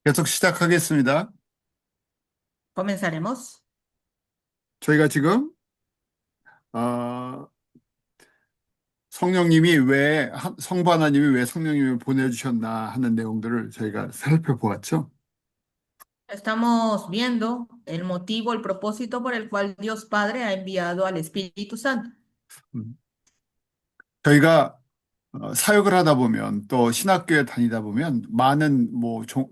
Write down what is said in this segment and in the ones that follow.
계속 시작하겠습니다. Comenzaremos. 저희가 지금 어, 성령님이 성부 하나님이 왜 성령님을 보내주셨나 하는 내용들을 저희가 살펴보았죠. Estamos viendo el motivo, el propósito por el cual Dios Padre ha enviado al Espíritu Santo. 음, 저희가 사역을 하다 보면 또 신학교에 다니다 보면 많은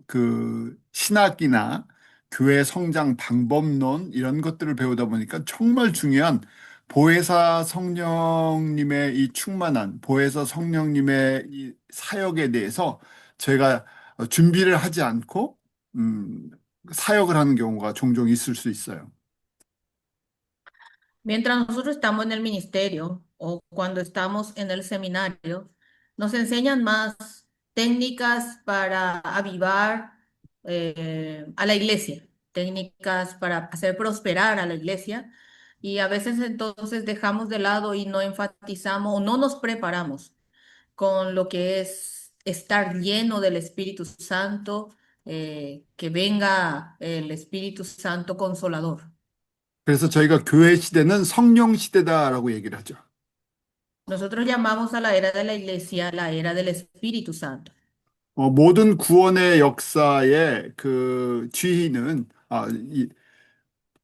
그 신학이나 교회 성장 방법론 이런 것들을 배우다 보니까 정말 중요한 보혜사 성령님의 이 충만한 보혜사 성령님의 이 사역에 대해서 저희가 준비를 하지 않고 음, 사역을 하는 경우가 종종 있을 수 있어요. Mientras nosotros estamos en el ministerio o cuando estamos en el seminario, nos enseñan más técnicas para avivar a la iglesia, técnicas para hacer prosperar a la iglesia. Y a veces entonces dejamos de lado y no enfatizamos o no nos preparamos con lo que es estar lleno del Espíritu Santo, que venga el Espíritu Santo consolador. 그래서 저희가 교회 시대는 성령 시대다라고 얘기를 하죠. Nosotros llamamos a la era de la iglesia la era del Espíritu Santo. 모든 구원의 역사의 그 지휘는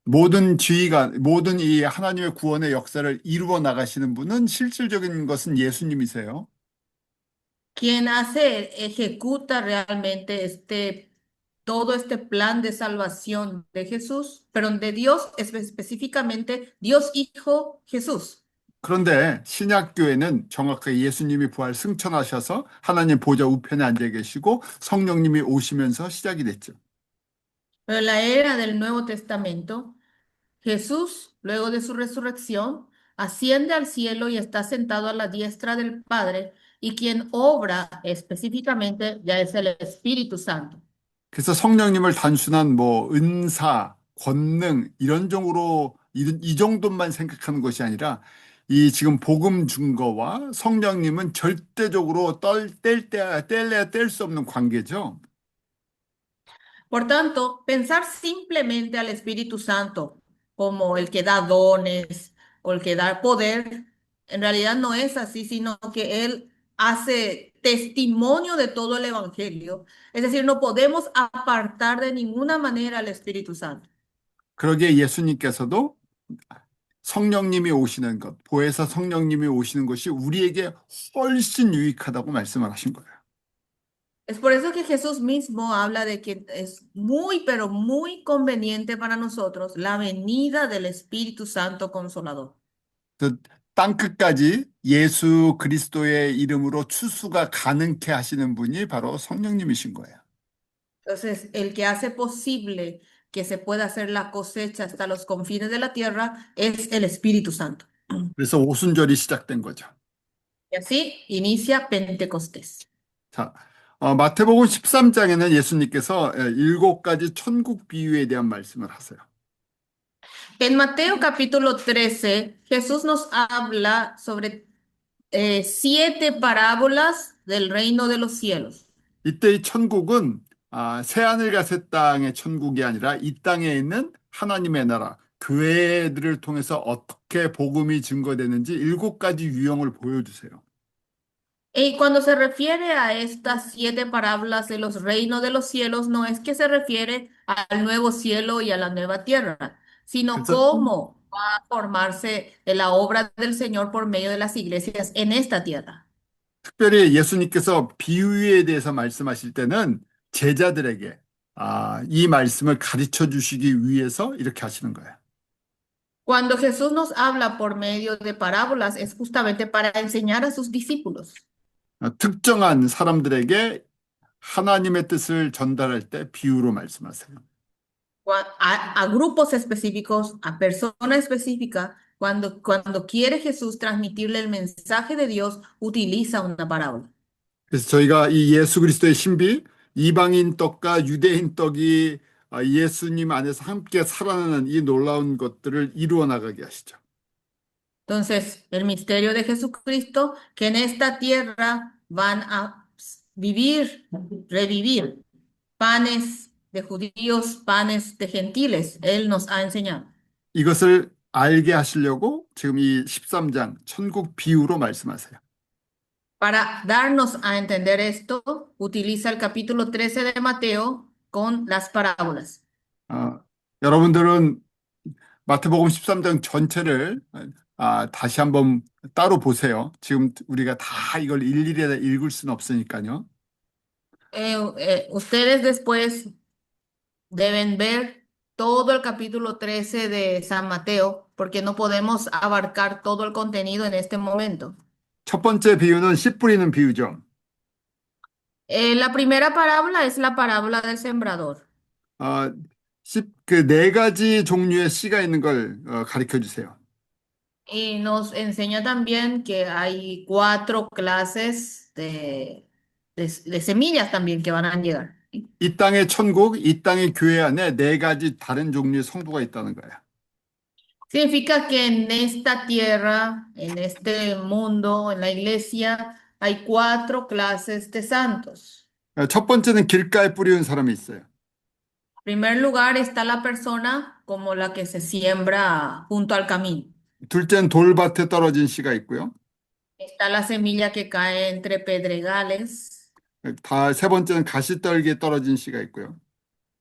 모든 이 하나님의 구원의 역사를 이루어 나가시는 분은 실질적인 것은 예수님이세요. Quien hace, ejecuta realmente todo este plan de salvación de Jesús, pero de Dios, específicamente Dios Hijo Jesús. 그런데 신약교회는 정확하게 예수님이 부활 승천하셔서 하나님 보좌 우편에 앉아 계시고 성령님이 오시면서 시작이 됐죠. Pero en la era del Nuevo Testamento, Jesús, luego de su resurrección, asciende al cielo y está sentado a la diestra del Padre, y quien obra específicamente ya es el Espíritu Santo. 그래서 성령님을 단순한 은사, 권능 이런 종으로 이 정도만 생각하는 것이 아니라 이 지금 복음 증거와 성령님은 절대적으로 뗄래야 뗄 수 없는 관계죠. Por tanto, pensar simplemente al Espíritu Santo como el que da dones o el que da poder, en realidad no es así, sino que Él hace testimonio de todo el Evangelio. Es decir, no podemos apartar de ninguna manera al Espíritu Santo. 그러기에 예수님께서도 성령님이 오시는 것, 보혜사 성령님이 오시는 것이 우리에게 훨씬 유익하다고 말씀을 하신 거예요. Es por eso que Jesús mismo habla de que es muy, pero muy conveniente para nosotros la venida del Espíritu Santo Consolador. 그 땅끝까지 예수 그리스도의 이름으로 추수가 가능케 하시는 분이 바로 성령님이신 거예요. Entonces, el que hace posible que se pueda hacer la cosecha hasta los confines de la tierra es el Espíritu Santo. 그래서 오순절이 시작된 거죠. Y así inicia Pentecostés. 자, 마태복음 13장에는 예수님께서 일곱 가지 천국 비유에 대한 말씀을 하세요. En Mateo capítulo 13, Jesús nos habla sobre 7 parábolas del reino de los cielos. 이때 이 천국은 새하늘과 새 땅의 천국이 아니라 이 땅에 있는 하나님의 나라, 교회들을 통해서 어떻게 복음이 증거되는지 일곱 가지 유형을 보여주세요. Y cuando se refiere a estas 7 parábolas de los reinos de los cielos, no es que se refiere al nuevo cielo y a la nueva tierra, sino 그래서 cómo va a formarse la obra del Señor por medio de las iglesias en esta tierra. 특별히 예수님께서 비유에 대해서 말씀하실 때는 제자들에게 이 말씀을 가르쳐 주시기 위해서 이렇게 하시는 거예요. Cuando Jesús nos habla por medio de parábolas, es justamente para enseñar a sus discípulos. 특정한 사람들에게 하나님의 뜻을 전달할 때 비유로 말씀하세요. A grupos específicos, a personas específicas, cuando quiere Jesús transmitirle el mensaje de Dios, utiliza una parábola. 그래서 저희가 이 예수 그리스도의 신비, 이방인 떡과 유대인 떡이 예수님 안에서 함께 살아나는 이 놀라운 것들을 이루어 나가게 하시죠. Entonces, el misterio de Jesucristo, que en esta tierra van a vivir, revivir panes de judíos, panes de gentiles. Él nos ha enseñado. 이것을 알게 하시려고 지금 이 13장 천국 비유로 말씀하세요. Para darnos a entender esto, utiliza el capítulo 13 de Mateo con las parábolas. 어, 여러분들은 마태복음 13장 전체를 다시 한번 따로 보세요. 지금 우리가 다 이걸 일일이 읽을 수는 없으니까요. Ustedes después deben ver todo el capítulo 13 de San Mateo, porque no podemos abarcar todo el contenido en este momento. 첫 번째 비유는 씨 뿌리는 비유죠. La primera parábola es la parábola del sembrador 어, 그네 가지 종류의 씨가 있는 걸 가르쳐 주세요. y nos enseña también que hay cuatro clases de semillas también que van a llegar. 이 땅의 천국, 이 땅의 교회 안에 네 가지 다른 종류의 성도가 있다는 거예요. Significa que en esta tierra, en este mundo, en la iglesia, hay cuatro clases de santos. 첫 번째는 길가에 뿌리는 사람이 있어요. En primer lugar está la persona como la que se siembra junto al camino. 둘째는 돌밭에 떨어진 씨가 있고요. Está la semilla que cae entre pedregales. 세 번째는 가시떨기에 떨어진 씨가 있고요.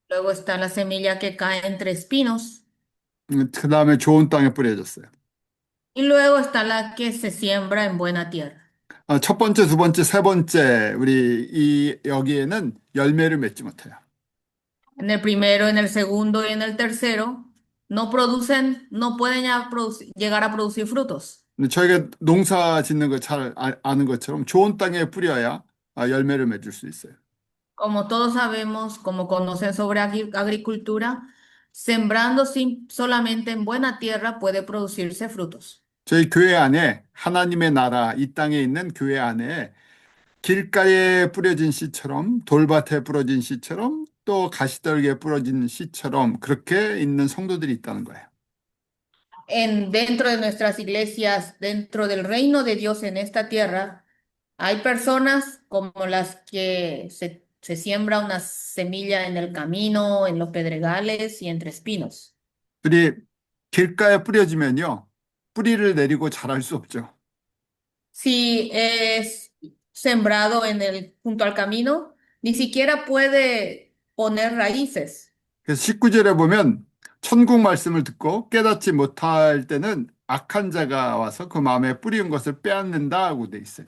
Luego está la semilla que cae entre espinos. 그 다음에 좋은 땅에 뿌려졌어요. Y luego está la que se siembra en buena tierra. 첫 번째, 두 번째, 세 번째 우리 여기에는 열매를 맺지 못해요. En el primero, en el segundo y en el tercero no producen, no pueden llegar a producir frutos. 근데 저희가 농사 짓는 거 잘 아는 것처럼 좋은 땅에 뿌려야 열매를 맺을 수 있어요. Como todos sabemos, como conocen sobre agricultura, sembrando solamente en buena tierra puede producirse frutos. 저희 교회 안에 하나님의 나라, 이 땅에 있는 교회 안에 길가에 뿌려진 씨처럼 돌밭에 뿌려진 씨처럼 또 가시떨기에 뿌려진 씨처럼 그렇게 있는 성도들이 있다는 거예요. Dentro de nuestras iglesias, dentro del reino de Dios en esta tierra, hay personas como las que se siembra una semilla en el camino, en los pedregales y entre espinos. 그들이 길가에 뿌려지면요. 뿌리를 내리고 자랄 수 없죠. Si es sembrado junto al camino, ni siquiera puede poner raíces. 그래서 19절에 보면 천국 말씀을 듣고 깨닫지 못할 때는 악한 자가 와서 그 마음에 뿌리운 것을 빼앗는다고 돼 있어요.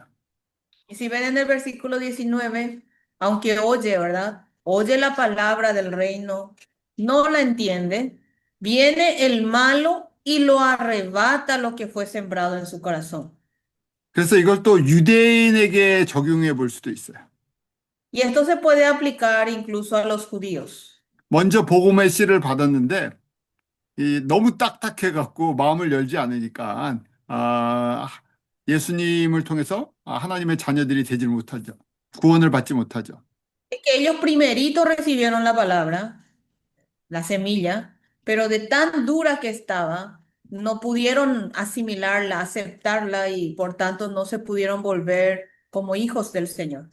Y si ven en el versículo 19, aunque oye, ¿verdad? Oye la palabra del reino, no la entiende, viene el malo y lo arrebata lo que fue sembrado en su corazón. 그래서 이걸 또 유대인에게 적용해 볼 수도 있어요. Y esto se puede aplicar incluso a los judíos. 먼저 복음의 씨를 받았는데 너무 딱딱해 갖고 마음을 열지 않으니까 예수님을 통해서 하나님의 자녀들이 되지 못하죠. 구원을 받지 못하죠. Es que ellos primeritos recibieron la palabra, la semilla, pero de tan dura que estaba, no pudieron asimilarla, aceptarla y por tanto no se pudieron volver como hijos del Señor.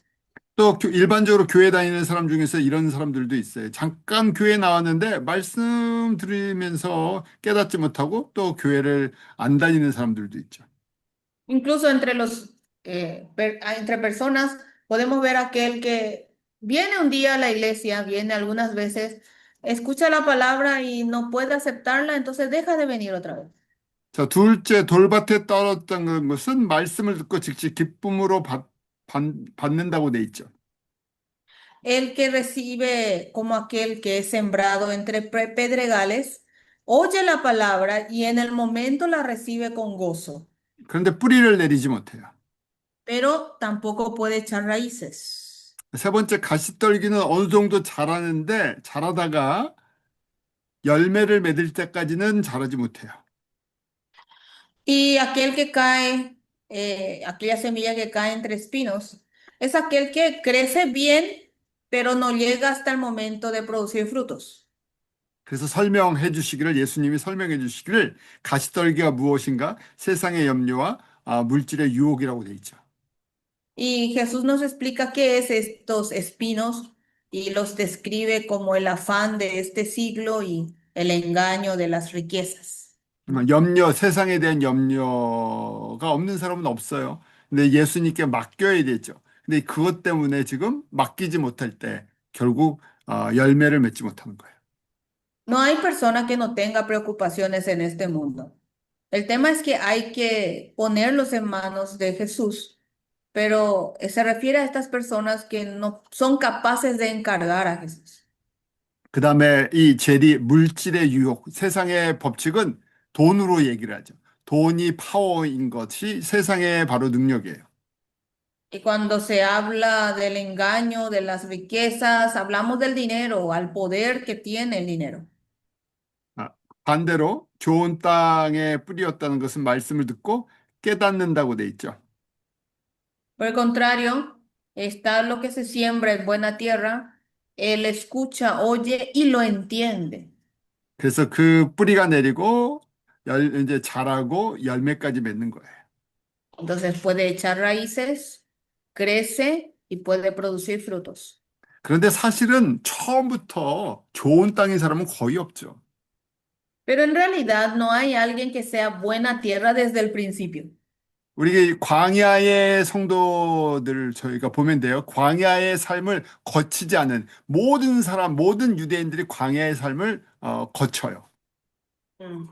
또 일반적으로 교회 다니는 사람 중에서 이런 사람들도 있어요. 잠깐 교회 나왔는데 말씀 들으면서 깨닫지 못하고 또 교회를 안 다니는 사람들도 있죠. Incluso entre personas podemos ver aquel que viene un día a la iglesia, viene algunas veces, escucha la palabra y no puede aceptarla, entonces deja de venir otra vez. 자, 둘째 돌밭에 떨어졌다는 것은 말씀을 듣고 즉시 기쁨으로 받는다고 돼 있죠. El que recibe como aquel que es sembrado entre pedregales, oye la palabra y en el momento la recibe con gozo, 그런데 뿌리를 내리지 못해요. pero tampoco puede echar raíces. 세 번째 가시떨기는 어느 정도 자라는데 자라다가 열매를 맺을 때까지는 자라지 못해요. Y aquel que cae, aquella semilla que cae entre espinos, es aquel que crece bien, pero no llega hasta el momento de producir frutos. 그래서 설명해 주시기를 예수님이 설명해 주시기를 가시떨기가 무엇인가 세상의 염려와 물질의 유혹이라고 돼 있죠. Y Jesús nos explica qué es estos espinos. y los describe como el afán de este siglo y el engaño de las riquezas. 세상에 대한 염려가 없는 사람은 없어요. 근데 예수님께 맡겨야 되죠. 근데 그것 때문에 지금 맡기지 못할 때 결국 열매를 맺지 못하는 거예요. No hay persona que no tenga preocupaciones en este mundo. El tema es que hay que ponerlos en manos de Jesús, pero se refiere a estas personas que no son capaces de encargar a Jesús. 그 다음에 이 재리, 물질의 유혹, 세상의 법칙은 돈으로 얘기를 하죠. 돈이 파워인 것이 세상의 바로 능력이에요. Y cuando se habla del engaño, de las riquezas, hablamos del dinero, al poder que tiene el dinero. 아, 반대로 좋은 땅에 뿌리였다는 것은 말씀을 듣고 깨닫는다고 돼 있죠. Por el contrario, está lo que se siembra en buena tierra, él escucha, oye y lo entiende. 그래서 그 뿌리가 내리고 이제 자라고 열매까지 맺는 거예요. Entonces puede echar raíces, crece y puede producir frutos. 그런데 사실은 처음부터 좋은 땅인 사람은 거의 없죠. Pero en realidad no hay alguien que sea buena tierra desde el principio. 우리 광야의 성도들 저희가 보면 돼요. 광야의 삶을 거치지 않은 모든 사람, 모든 유대인들이 광야의 삶을 거쳐요. Mm.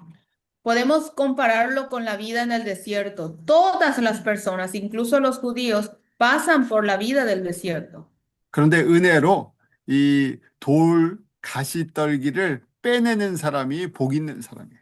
Podemos compararlo con la vida en el desierto. Todas las personas, incluso los judíos, pasan por la vida del desierto. 그런데 은혜로 이 돌 가시떨기를 빼내는 사람이 복 있는 사람이에요.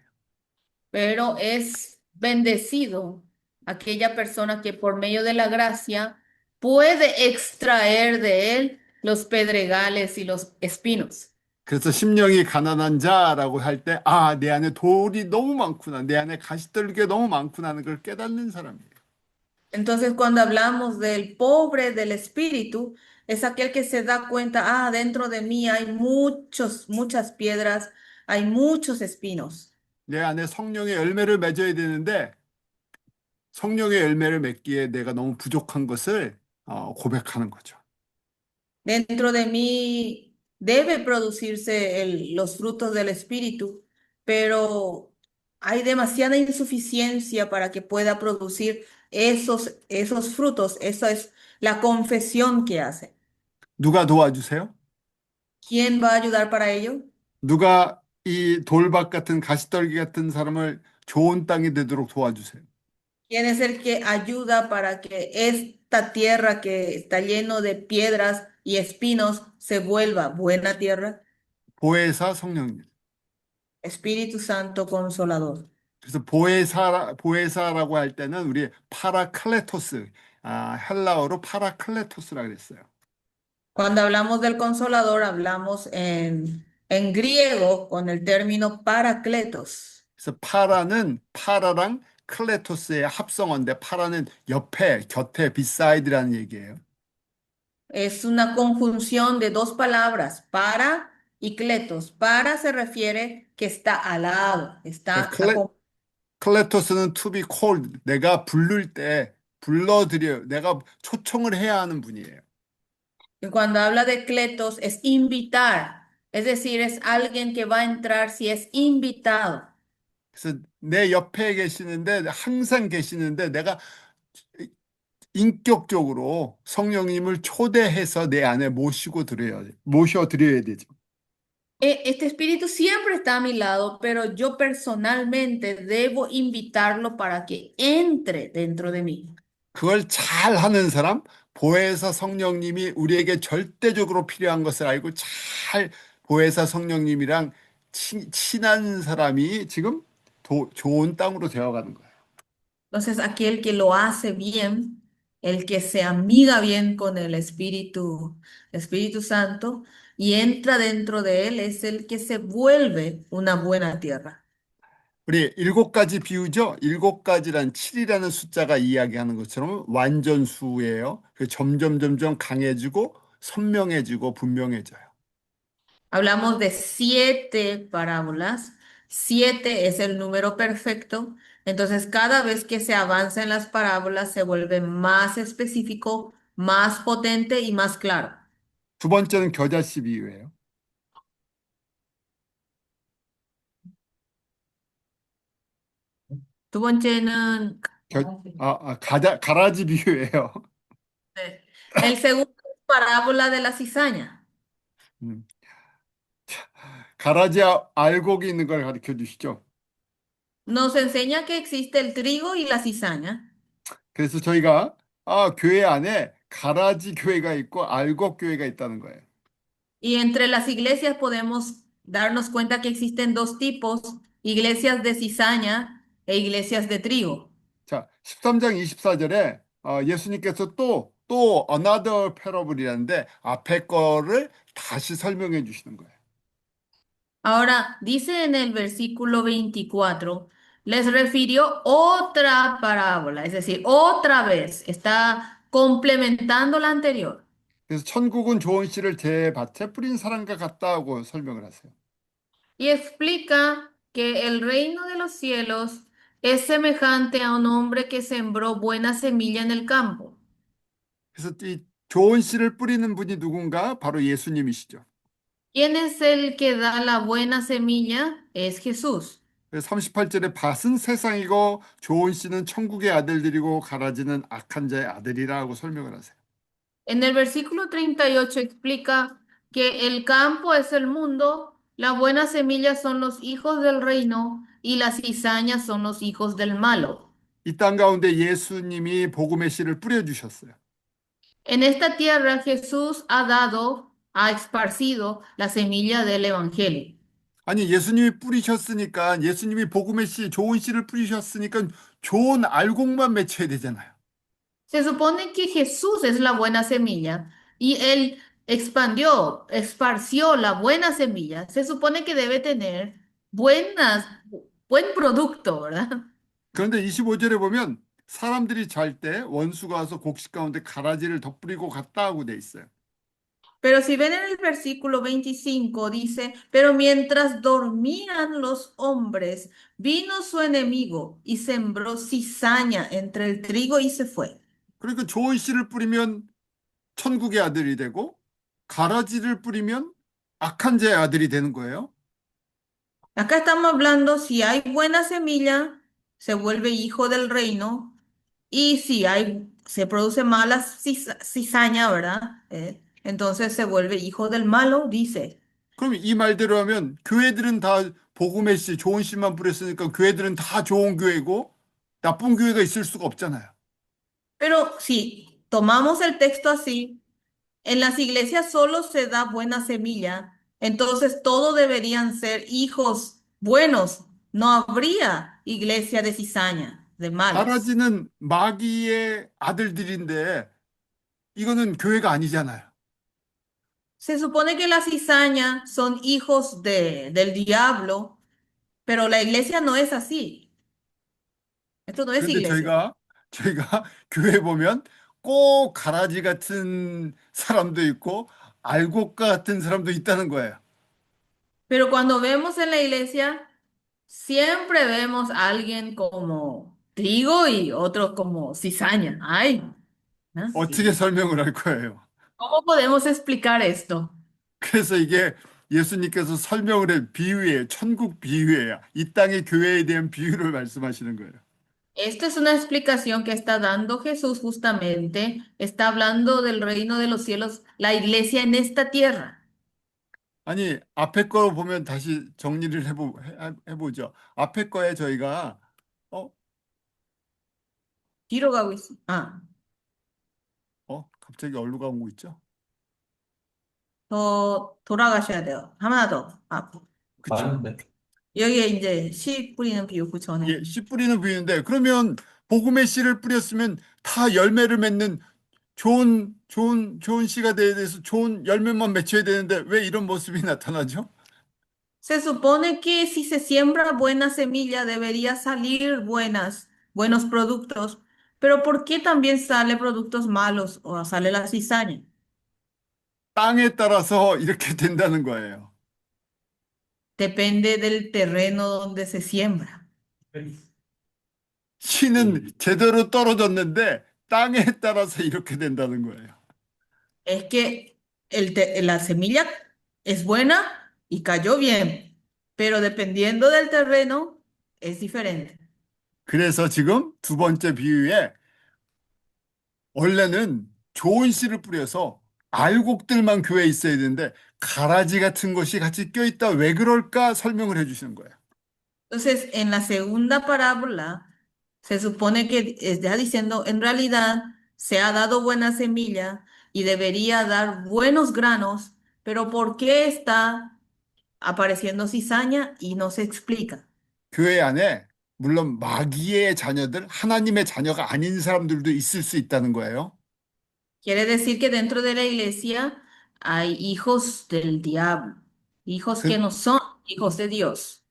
Pero es bendecido aquella persona que por medio de la gracia puede extraer de él los pedregales y los espinos. 그래서 심령이 가난한 자라고 할 때, 아, 내 안에 돌이 너무 많구나. 내 안에 가시떨기가 너무 많구나 하는 걸 깨닫는 사람이에요. Entonces, cuando hablamos del pobre del espíritu, es aquel que se da cuenta, dentro de mí hay muchas piedras, hay muchos espinos. 내 안에 성령의 열매를 맺어야 되는데, 성령의 열매를 맺기에 내가 너무 부족한 것을 고백하는 거죠. Dentro de mí debe producirse los frutos del espíritu, pero hay demasiada insuficiencia para que pueda producir esos frutos. Esa es la confesión que hace. 누가 도와주세요? ¿Quién va a ayudar para ello? 누가 이 돌박 같은 가시떨기 같은 사람을 좋은 땅이 되도록 도와주세요. ¿Quién es el que ayuda para que esta tierra que está lleno de piedras y espinos se vuelva buena tierra? 보혜사 성령님. Espíritu Santo Consolador. 그래서 보혜사라고 할 때는 우리 파라클레토스, 헬라어로 파라클레토스라 그랬어요. Cuando hablamos del Consolador, hablamos en griego con el término paracletos. 그래서 파라는 파라랑 클레토스의 합성어인데 파라는 옆에, 곁에, 비사이드라는 얘기예요. Es una conjunción de dos palabras, para y kletos. Para se refiere que está al lado, 그러니까 está 클레토스는 to be called, 내가 부를 때 내가 초청을 해야 하는 분이에요. y cuando habla de kletos es invitar, es decir, es alguien que va a entrar si es invitado. 그래서 내 옆에 계시는데 항상 계시는데 내가 인격적으로 성령님을 초대해서 내 안에 모셔드려야 되죠. Este espíritu siempre está a mi lado, pero yo personalmente debo invitarlo para que entre dentro de mí. 그걸 잘 하는 사람, 보혜사 성령님이 우리에게 절대적으로 필요한 것을 알고 잘 보혜사 성령님이랑 친한 사람이 지금 좋은 땅으로 되어가는 거예요. Entonces, aquel que lo hace bien, el que se amiga bien con el Espíritu Santo y entra dentro de él, es el que se vuelve una buena tierra. 우리 일곱 가지 비유죠? 일곱 가지란 7이라는 숫자가 이야기하는 것처럼 완전수예요. 점점 강해지고 선명해지고 분명해져요. Hablamos de 7 parábolas. 7 es el número perfecto. Entonces, cada vez que se avanza en las parábolas, se vuelve más específico, más potente y más claro. 두 번째는 겨자씨 비유예요. 두 번째는, 가라지 비유예요. el segundo es parábola de la cizaña. 음, 가라지 알곡이 있는 걸 가르쳐 주시죠. Nos enseña que existe el trigo y la cizaña. 그래서 저희가 교회 안에 가라지 교회가 있고 알곡 교회가 있다는 거예요. Y entre las iglesias podemos darnos cuenta que existen dos tipos, iglesias de cizaña e iglesias de trigo. 자, 13장 24절에 예수님께서 또 another parable이라는데 앞에 거를 다시 설명해 주시는 거예요. Ahora, dice en el versículo 24, les refirió otra parábola, es decir, otra vez, está complementando la anterior. 그래서 천국은 좋은 씨를 제 밭에 뿌린 사람과 같다고 설명을 하세요. Y explica que el reino de los cielos es semejante a un hombre que sembró buena semilla en el campo. 그래서 이 좋은 씨를 뿌리는 분이 누군가? 바로 예수님이시죠. ¿Quién es el que da la buena semilla? Es Jesús. 그래서 38절에 밭은 세상이고 좋은 씨는 천국의 아들들이고 가라지는 악한 자의 아들이라고 설명을 하세요. En el versículo 38 explica que el campo es el mundo, la buena semilla son los hijos del reino y las cizañas son los hijos del malo. 이 땅 가운데 예수님이 복음의 씨를 뿌려주셨어요. En esta tierra Jesús ha dado, ha esparcido la semilla del evangelio. 아니, 예수님이 뿌리셨으니까, 예수님이 복음의 씨, 좋은 씨를 뿌리셨으니까 좋은 알곡만 맺혀야 되잖아요. Se supone que Jesús es la buena semilla y él expandió, esparció la buena semilla. Se supone que debe tener buenas, buen producto, ¿verdad? 그런데 25절에 보면 사람들이 잘 때 원수가 와서 곡식 가운데 가라지를 덧뿌리고 갔다 하고 돼 있어요. Pero si ven en el versículo 25 dice, pero mientras dormían los hombres, vino su enemigo y sembró cizaña entre el trigo y se fue. 그러니까 좋은 씨를 뿌리면 천국의 아들이 되고 가라지를 뿌리면 악한 자의 아들이 되는 거예요. Acá estamos hablando, si hay buena semilla, se vuelve hijo del reino, y si hay, se produce mala cizaña, ¿verdad? Entonces se vuelve hijo del malo, dice. 그럼 이 말대로 하면 교회들은 다 복음의 씨, 좋은 씨만 뿌렸으니까 교회들은 다 좋은 교회고 나쁜 교회가 있을 수가 없잖아요. Pero si tomamos el texto así, en las iglesias solo se da buena semilla, entonces todos deberían ser hijos buenos. No habría iglesia de cizaña, de malas. 가라지는 마귀의 아들들인데 이거는 교회가 아니잖아요. Se supone que la cizaña son hijos del diablo, pero la iglesia no es así. Esto no es 그런데 iglesia. 저희가 교회 보면 꼭 가라지 같은 사람도 있고 알곡 같은 사람도 있다는 거예요. Pero cuando vemos en la iglesia, siempre vemos a alguien como trigo y otros como cizaña. Ay, ¿no? 어떻게 설명을 할 거예요? ¿Cómo podemos explicar esto? 그래서 이게 예수님께서 설명을 해 비유예요. 천국 비유예요. 이 땅의 교회에 대한 비유를 말씀하시는 거예요. Esta es una explicación que está dando Jesús justamente. Está hablando del reino de los cielos, la iglesia en esta tierra. 아니, 앞에 거 보면 다시 정리를 해보죠. 앞에 거에 저희가, 어, Quiero Gawis. Ah, 갑자기 어디로 가고 있죠? 더 돌아가셔야 돼요. 하나 더. 아, 그쵸. 여기에 이제 씨 뿌리는 비유 그 전에. 예, 씨 뿌리는 부위인데, 그러면 복음의 씨를 뿌렸으면 다 열매를 맺는 좋은 씨가 돼야 돼서 좋은 열매만 맺혀야 되는데 왜 이런 모습이 나타나죠? Se supone que si se siembra buena semilla debería salir buenos productos, pero ¿por qué también sale productos malos o sale la cizaña? 땅에 따라서 이렇게 된다는 거예요. Depende del terreno donde se siembra. 씨는 제대로 떨어졌는데 땅에 따라서 이렇게 된다는 거예요. Es que La semilla es buena y cayó bien, pero dependiendo del terreno es diferente. 그래서 지금 두 번째 비유에 원래는 좋은 씨를 뿌려서 알곡들만 교회에 있어야 되는데 가라지 같은 것이 같이 껴있다. 왜 그럴까 설명을 해주시는 거예요. Entonces, en la segunda parábola, se supone que está diciendo, en realidad se ha dado buena semilla y debería dar buenos granos, pero ¿por qué está apareciendo cizaña y no se explica? 교회 안에 물론 마귀의 자녀들, 하나님의 자녀가 아닌 사람들도 있을 수 있다는 거예요. Quiere decir que dentro de la iglesia hay hijos del diablo, hijos que 그, no son hijos de Dios.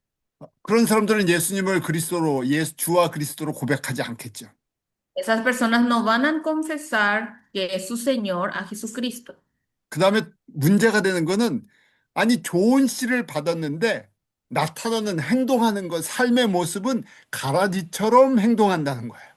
그런 사람들은 예수님을 그리스도로, 주와 그리스도로 고백하지 않겠죠. Esas personas no van a confesar que es su Señor a Jesucristo. 그 다음에 문제가 되는 거는 아니 좋은 씨를 받았는데 나타나는 행동하는 것, 삶의 모습은 가라지처럼 행동한다는 거예요.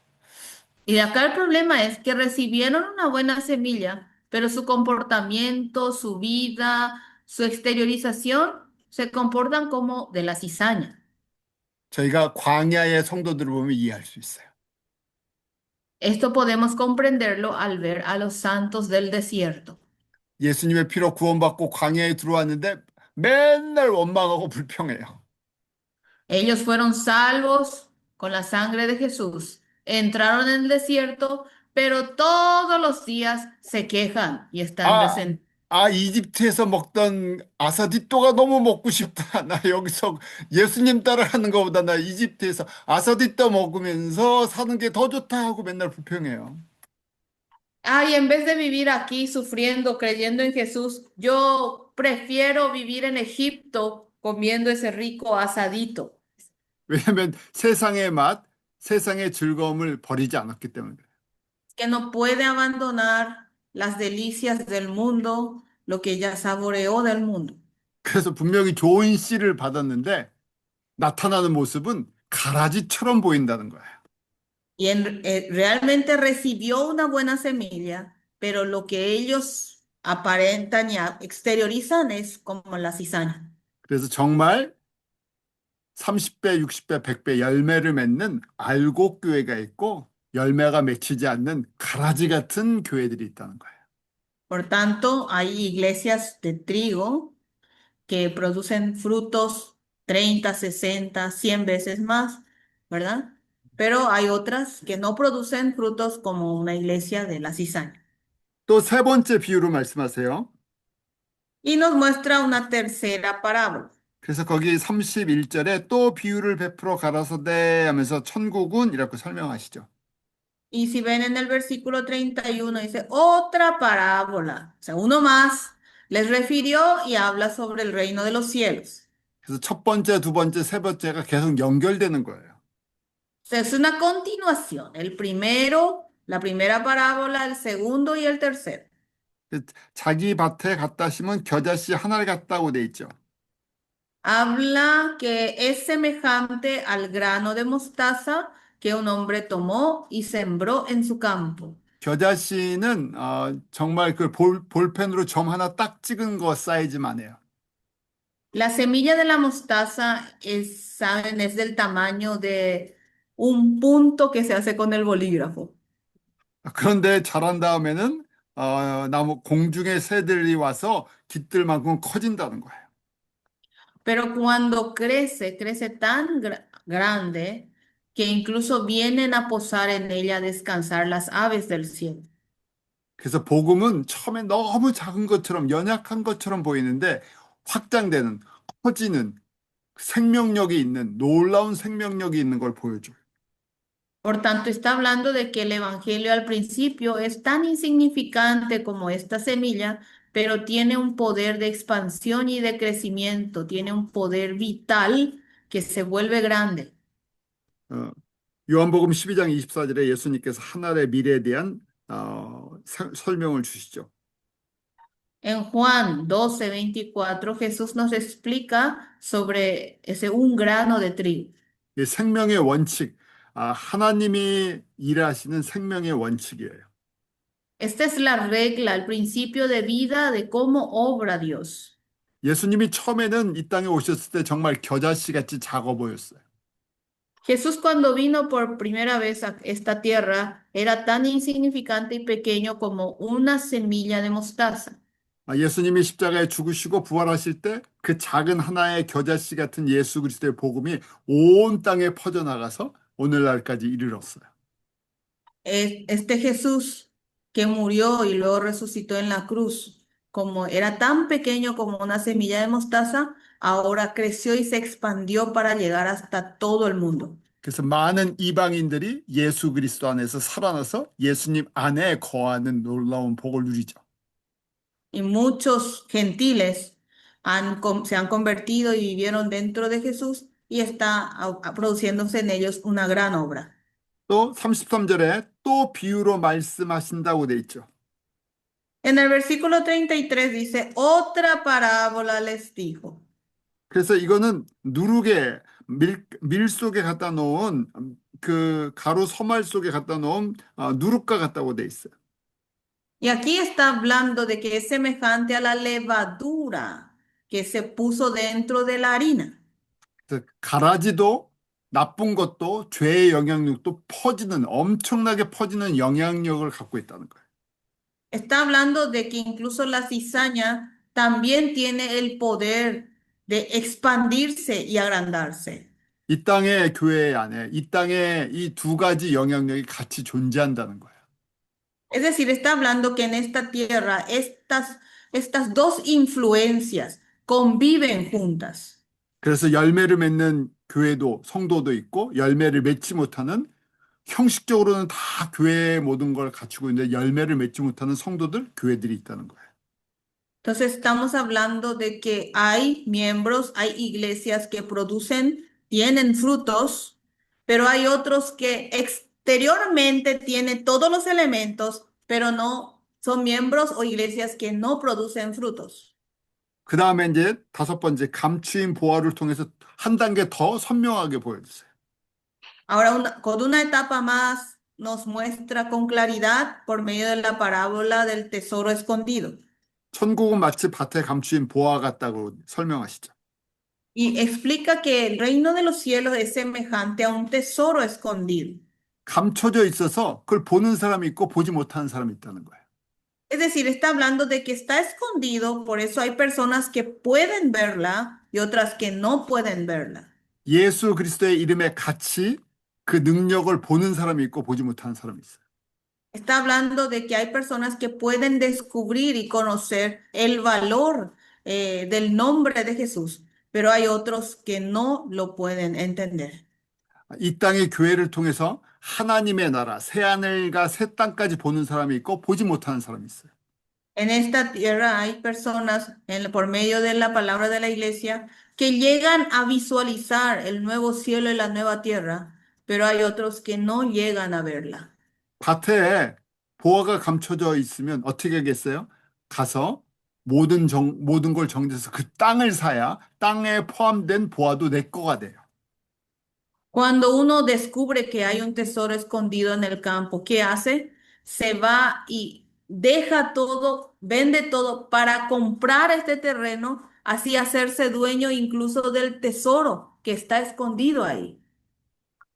Y de acá el problema es que recibieron una buena semilla, pero su comportamiento, su vida, su exteriorización se comportan como de la cizaña. 저희가 광야의 성도들을 보면 이해할 수 있어요. Esto podemos comprenderlo al ver a los santos del desierto. 예수님의 피로 구원받고 광야에 들어왔는데 맨날 원망하고 불평해요. Ellos fueron salvos con la sangre de Jesús, entraron en el desierto, pero todos los días se quejan y están 아, resentidos. 이집트에서 먹던 아사디또가 너무 먹고 싶다. 나 여기서 예수님 따라하는 것보다 나 이집트에서 아사디또 먹으면서 사는 게 더 좋다 하고 맨날 불평해요. Ay, en vez de vivir aquí sufriendo, creyendo en Jesús, yo prefiero vivir en Egipto comiendo ese rico asadito, 왜냐하면 세상의 맛, 세상의 즐거움을 버리지 않았기 때문에. que no puede abandonar las delicias del mundo, lo que ya saboreó del mundo. 그래서 분명히 좋은 씨를 받았는데 나타나는 모습은 가라지처럼 보인다는 거예요. Y realmente recibió una buena semilla, pero lo que ellos aparentan y exteriorizan es como la cizaña. 그래서 정말 30배, 60배, 100배 열매를 맺는 알곡 교회가 있고 열매가 맺히지 않는 가라지 같은 교회들이 있다는 거예요. Por tanto, hay iglesias de trigo que producen frutos 30, 60, 100 veces más, ¿verdad? Pero hay otras que no producen frutos como una iglesia de la cizaña. 또 세 번째 비유로 말씀하세요. Y nos muestra una tercera parábola. 그래서 거기 31절에 또 비유를 베풀어 가라사대 하면서 천국은 이라고 설명하시죠. Y si ven en el versículo 31 dice, otra parábola, o sea, uno más, les refirió y habla sobre el reino de los cielos. 그래서 첫 번째, 두 번째, 세 번째가 계속 연결되는 거예요. O sea, es una continuación, el primero, la primera parábola, el segundo y el tercero. 자기 밭에 갖다 심은 겨자씨 하나를 갖다고 돼 있죠. Habla que es semejante al grano de mostaza que un hombre tomó y sembró en su campo. 겨자씨는 정말 그 볼펜으로 점 하나 딱 찍은 거 사이즈만 해요. La semilla de la mostaza es, saben, es del tamaño de un punto que se hace con el bolígrafo. 그런데 자란 다음에는 나무 공중의 새들이 와서 깃들만큼 커진다는 거예요. Pero cuando crece, crece tan grande que incluso vienen a posar en ella a descansar las aves del cielo. 그래서 복음은 처음에 너무 작은 것처럼 연약한 것처럼 보이는데 확장되는, 커지는 생명력이 있는 놀라운 생명력이 있는 걸 보여줘요. Por tanto, está hablando de que el Evangelio al principio es tan insignificante como esta semilla, pero tiene un poder de expansión y de crecimiento, tiene un poder vital que se vuelve grande. 어, 요한복음 12장 24절에 예수님께서 하늘의 미래에 대한 설명을 주시죠. En Juan 12:24, Jesús nos explica sobre ese un grano de trigo. 이 생명의 원칙, 하나님이 일하시는 생명의 원칙이에요. Esta es la regla, el principio de vida de cómo obra Dios. 예수님이 처음에는 이 땅에 오셨을 때 정말 겨자씨 같이 작아 보였어요. Jesús cuando vino por primera vez a esta tierra era tan insignificante y pequeño como una semilla de mostaza. 예수님이 십자가에 죽으시고 부활하실 때 그 작은 하나의 겨자씨 같은 예수 그리스도의 복음이 온 땅에 퍼져나가서 오늘날까지 이르렀어요. Este Jesús que murió y luego resucitó en la cruz, como era tan pequeño como una semilla de mostaza, ahora creció y se expandió para llegar hasta todo el mundo. 그래서 많은 이방인들이 예수 그리스도 안에서 살아나서 예수님 안에 거하는 놀라운 복을 누리죠. Y muchos gentiles se han convertido y vivieron dentro de Jesús y está produciéndose en ellos una gran obra. 또 33절에 또 비유로 말씀하신다고 돼 있죠. En el versículo 33 dice, otra parábola les dijo. 그래서 이거는 누룩에 밀 속에 갖다 놓은 그 가루 서말 속에 갖다 놓은 누룩과 같다고 돼 있어요. Y aquí está hablando de que es semejante a la levadura que se puso dentro de la harina. 그래서 가라지도 나쁜 것도 죄의 영향력도 퍼지는 엄청나게 퍼지는 영향력을 갖고 있다는 거예요. Está hablando de que incluso la cizaña también tiene el poder de expandirse y agrandarse. 이 땅의 교회 안에 이 땅에 이 두 가지 영향력이 같이 존재한다는 거예요. Es decir, está hablando que en esta tierra estas dos influencias conviven juntas. 그래서 열매를 맺는 교회도 성도도 있고 열매를 맺지 못하는 형식적으로는 다 교회의 모든 걸 갖추고 있는데 열매를 맺지 못하는 성도들, 교회들이 있다는 거예요. Entonces estamos hablando de que hay miembros, hay iglesias que producen, tienen frutos, pero hay otros que exteriormente tienen todos los elementos, pero no son miembros o iglesias que no producen frutos. 그 다음에 이제 다섯 번째 감추인 보화를 통해서 한 단계 더 선명하게 보여주세요. Ahora, con una etapa más nos muestra con claridad por medio de la parábola del tesoro escondido 천국은 마치 밭에 감추인 보화 같다고 설명하시죠. y explica que el reino de los cielos es semejante a un tesoro escondido. 감춰져 있어서 그걸 보는 사람이 있고 보지 못하는 사람이 있다는 거예요. Es decir, está hablando de que está escondido, por eso hay personas que pueden verla y otras que no pueden verla. 예수 그리스도의 이름에 같이 그 능력을 보는 사람이 있고 보지 못하는 사람이 있어요. Está hablando de que hay personas que pueden descubrir y conocer el valor del nombre de Jesús, pero hay otros que no lo pueden entender. 이 땅의 교회를 통해서 하나님의 나라, 새하늘과 새 땅까지 보는 사람이 있고 보지 못하는 사람이 있어요. En esta tierra hay personas por medio de la palabra de la iglesia que llegan a visualizar el nuevo cielo y la nueva tierra, pero hay otros que no llegan a verla. 밭에 보화가 감춰져 있으면 어떻게 하겠어요? 가서 모든 걸 정리해서 그 땅을 사야 땅에 포함된 보화도 내 거가 돼요. Cuando uno descubre que hay un tesoro escondido en el campo, ¿qué hace? Se va y deja todo, vende todo para comprar este terreno, así hacerse dueño incluso del tesoro que está escondido ahí.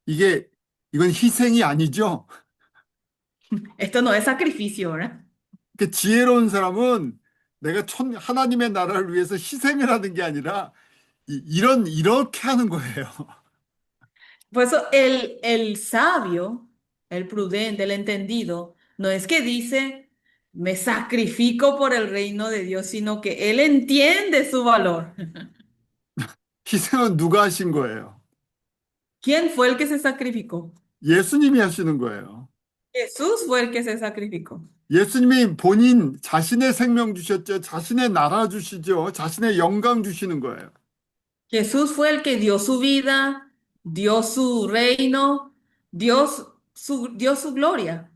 이게 이건 희생이 아니죠. Esto no es sacrificio, ¿verdad? 그 지혜로운 사람은 내가 하나님의 나라를 위해서 희생을 하는 게 아니라 이렇게 하는 거예요. Por eso el sabio, el prudente, el entendido, no es que dice, me sacrifico por el reino de Dios, sino que él entiende su valor. 희생은 누가 하신 거예요? ¿Quién fue el que se sacrificó? 예수님이 하시는 거예요. Jesús fue el que se sacrificó. 예수님이 본인 자신의 생명 주셨죠. 자신의 나라 주시죠. 자신의 영광 주시는 거예요. Jesús fue el que dio su vida, dio su reino, dio su gloria.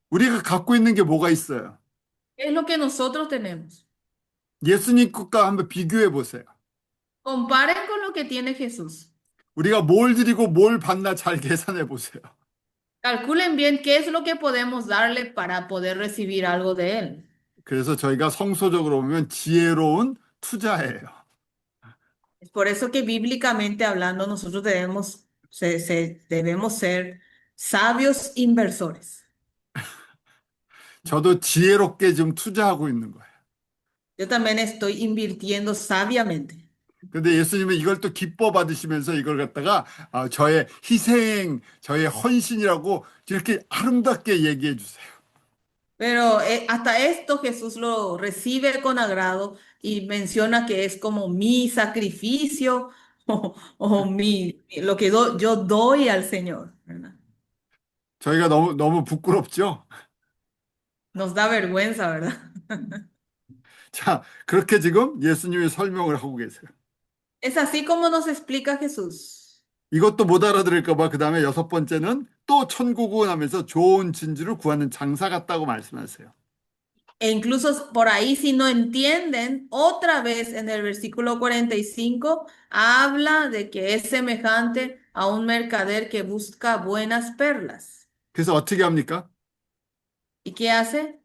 우리가 갖고 있는 게 뭐가 있어요? Es lo que nosotros tenemos. 예수님 것과 한번 비교해 보세요. Comparen con lo que tiene Jesús. 우리가 뭘 드리고 뭘 받나 잘 계산해 보세요. Calculen bien qué es lo que podemos darle para poder recibir algo de él. 그래서 저희가 성소적으로 보면 지혜로운 투자예요. Es por eso que bíblicamente hablando nosotros debemos ser sabios inversores. 저도 지혜롭게 지금 투자하고 있는 거예요. Yo también estoy invirtiendo sabiamente. 근데 예수님은 이걸 또 기뻐 받으시면서 이걸 갖다가 저의 희생, 저의 헌신이라고 이렇게 아름답게 얘기해 주세요. Pero hasta esto Jesús lo recibe con agrado y menciona que es como mi sacrificio o lo que yo doy al Señor, ¿verdad? 저희가 너무 부끄럽죠? Nos da vergüenza, ¿verdad? 자, 그렇게 지금 예수님이 설명을 하고 계세요. Es así como nos explica Jesús. 이것도 못 알아들을까 봐 그다음에 여섯 번째는 또 천국은 하면서 좋은 진주를 구하는 장사 같다고 말씀하세요. E incluso por ahí, si no entienden, otra vez en el versículo 45 habla de que es semejante a un mercader que busca buenas perlas. 그래서 어떻게 합니까? ¿Y qué hace?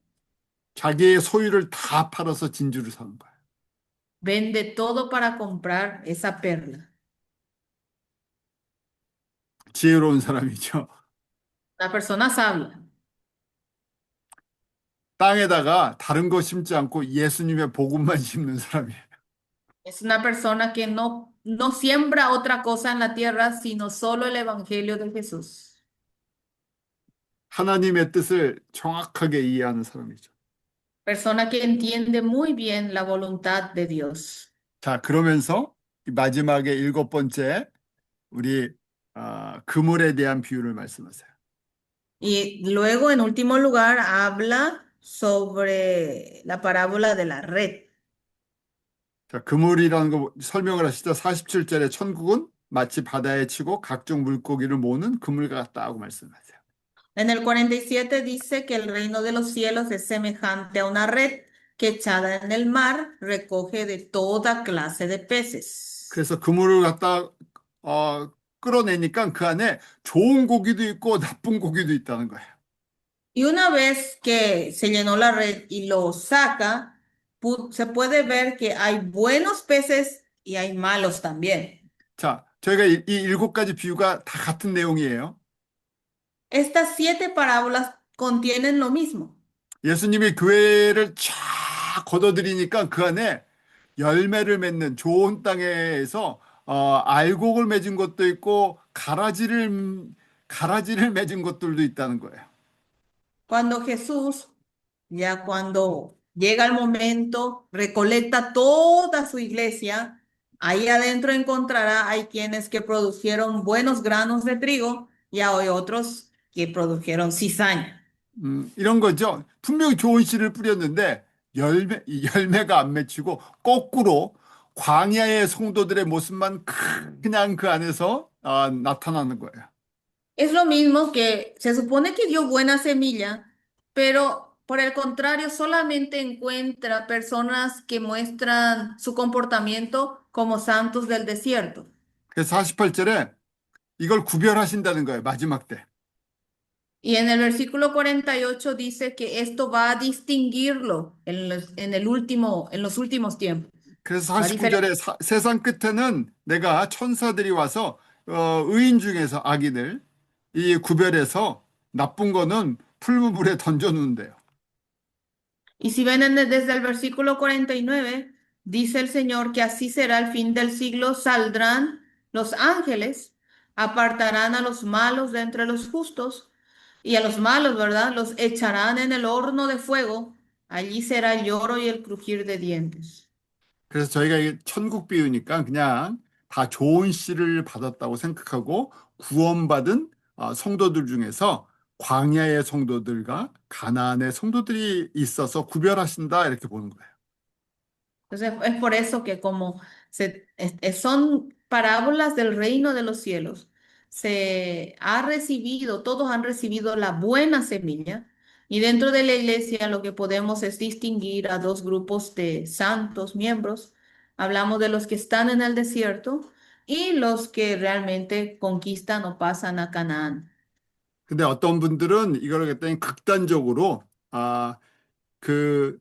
자기의 소유를 다 팔아서 진주를 사는 거예요. Vende todo para comprar esa perla. 지혜로운 사람이죠. La persona sabia 땅에다가 다른 거 심지 않고 예수님의 복음만 심는 사람이에요. es una persona que no siembra otra cosa en la tierra, sino solo el evangelio de Jesús. 하나님의 뜻을 정확하게 이해하는 사람이죠. Persona que entiende muy bien la voluntad de Dios. 자, 그러면서 이 마지막에 일곱 번째 우리 그물에 대한 비유를 말씀하세요. Y luego, en último lugar, habla sobre la parábola de la red. 자, 그물이라는 거 설명을 하시죠. 47절에 천국은 마치 바다에 치고 각종 물고기를 모으는 그물 같다고 말씀하세요. En el 47 dice que el reino de los cielos es semejante a una red que echada en el mar recoge de toda clase de peces. 그래서 그물을 갖다 끌어내니까 그 안에 좋은 고기도 있고 나쁜 고기도 있다는 거예요. Y una vez que se llenó la red y lo saca, se puede ver que hay buenos peces y hay malos también. 자, 저희가 이 일곱 가지 비유가 다 같은 내용이에요. Estas 7 parábolas contienen lo mismo. 예수님이 교회를 쫙 걷어들이니까 그 안에 열매를 맺는 좋은 땅에서 알곡을 맺은 것도 있고 가라지를 맺은 것들도 있다는 거예요. Cuando Jesús, ya cuando llega el momento, recolecta toda su iglesia, ahí adentro encontrará, hay quienes que produjeron buenos granos de trigo y hay otros que produjeron cizaña. 이런 거죠. 분명히 좋은 씨를 뿌렸는데 이 열매가 안 맺히고 거꾸로 광야의 성도들의 모습만 그냥 그 안에서 나타나는 거예요. Es lo mismo que se supone que dio buena semilla, pero por el contrario solamente encuentra personas que muestran su comportamiento como santos del desierto. 그래서 48절에 이걸 구별하신다는 거예요. 마지막 때. Y en el versículo 48 dice que esto va a distinguirlo en los últimos tiempos. 그래서 Va a diferenciar. 49절에 세상 끝에는 내가 천사들이 와서 의인 중에서 악인을 이 구별해서 나쁜 거는 풀무불에 던져놓는데요. Y si ven desde el versículo 49, dice el Señor que así será el fin del siglo, saldrán los ángeles, apartarán a los malos de entre los justos y a los malos, ¿verdad? Los echarán en el horno de fuego, allí será el lloro y el crujir de dientes. 그래서 저희가 이게 천국 비유니까 그냥 다 좋은 씨를 받았다고 생각하고 구원받은 성도들 중에서 광야의 성도들과 가나안의 성도들이 있어서 구별하신다 이렇게 보는 거예요. Entonces es por eso que como son parábolas del reino de los cielos, todos han recibido la buena semilla y dentro de la iglesia lo que podemos es distinguir a dos grupos de santos miembros. Hablamos de los que están en el desierto y los que realmente conquistan o pasan a Canaán. 근데 어떤 분들은 이걸 갖다가 극단적으로, 아, 그,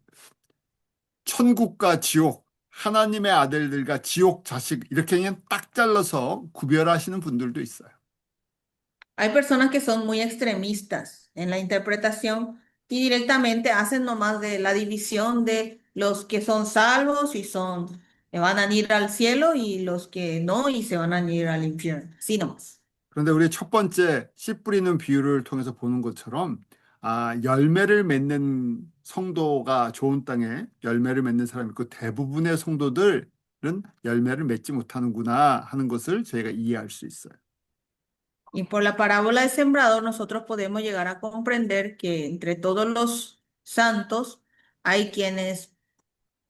천국과 지옥, 하나님의 아들들과 지옥 자식, 이렇게 그냥 딱 잘라서 구별하시는 분들도 있어요. Hay personas que son muy extremistas en la interpretación y directamente hacen nomás de la división de los que son salvos y son, van a ir al cielo y los que no y se van a ir al infierno. Sí nomás. 그런데 우리 첫 번째 씨 뿌리는 비유를 통해서 보는 것처럼 열매를 맺는 성도가 좋은 땅에 열매를 맺는 사람이 있고 대부분의 성도들은 열매를 맺지 못하는구나 하는 것을 저희가 이해할 수 있어요. Y por la parábola del sembrador nosotros podemos llegar a comprender que entre todos los santos hay quienes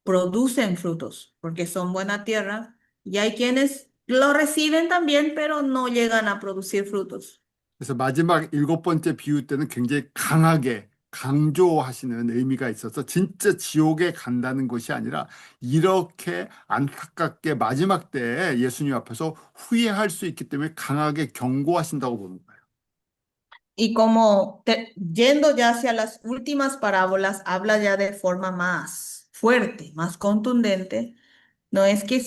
producen frutos porque son buena tierra y hay quienes lo reciben también pero no llegan a producir frutos. 그래서 마지막 일곱 번째 비유 때는 굉장히 강하게 강조하시는 의미가 있어서 진짜 지옥에 간다는 것이 아니라 이렇게 안타깝게 마지막 때에 예수님 앞에서 후회할 수 있기 때문에 강하게 경고하신다고 보는 거예요. Y como yendo ya hacia las últimas parábolas, habla ya de forma más fuerte, más contundente. No es que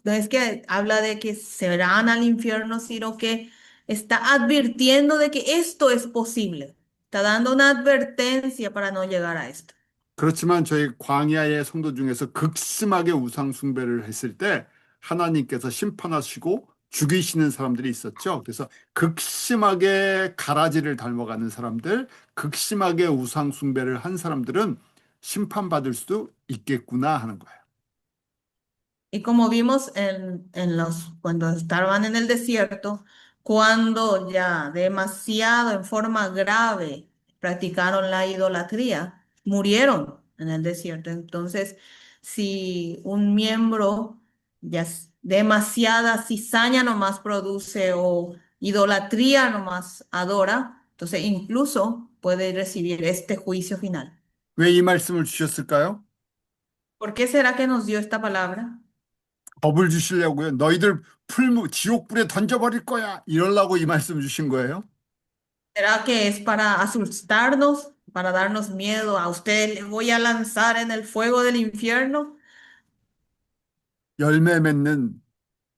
no es que habla de que se verán al infierno, sino que está advirtiendo de que esto es posible. Está dando una advertencia para no llegar a esto. 그렇지만 저희 광야의 성도 중에서 극심하게 우상 숭배를 했을 때 하나님께서 심판하시고 죽이시는 사람들이 있었죠. 그래서 극심하게 가라지를 닮아가는 사람들, 극심하게 우상 숭배를 한 사람들은 심판받을 수도 있겠구나 하는 거예요. Y como vimos cuando estaban en el desierto, cuando ya demasiado en forma grave practicaron la idolatría, murieron en el desierto. Entonces, si un miembro demasiada cizaña nomás produce o idolatría nomás adora, entonces incluso puede recibir este juicio final. 왜 이 말씀을 주셨을까요? ¿Por qué será que nos dio esta palabra? 법을 주시려고요. 너희들 지옥불에 던져버릴 거야. 이러려고 이 말씀 주신 거예요. ¿Será que es para asustarnos, para darnos miedo? A usted le voy a lanzar en el fuego del infierno. 열매 맺는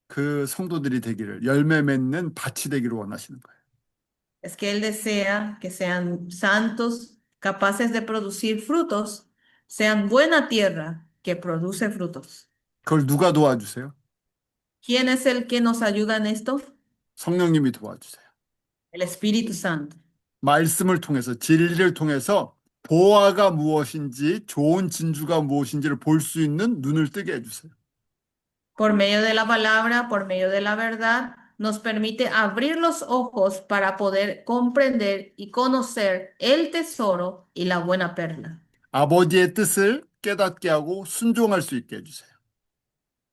그 성도들이 되기를, 열매 맺는 밭이 되기를 원하시는 거예요. Es que Él desea que sean santos, capaces de producir frutos, sean buena tierra que produce frutos. 그걸 누가 도와주세요? ¿Quién es el que nos ayuda en esto? 성령님이 도와주세요. El Espíritu Santo. 말씀을 통해서, 진리를 통해서 보화가 무엇인지, 좋은 진주가 무엇인지를 볼 수 있는 눈을 뜨게 해주세요. Por medio de la palabra, por medio de la verdad, nos permite abrir los ojos para poder comprender y conocer el tesoro y la buena perla, 아버지의 뜻을 깨닫게 하고 순종할 수 있게 해주세요.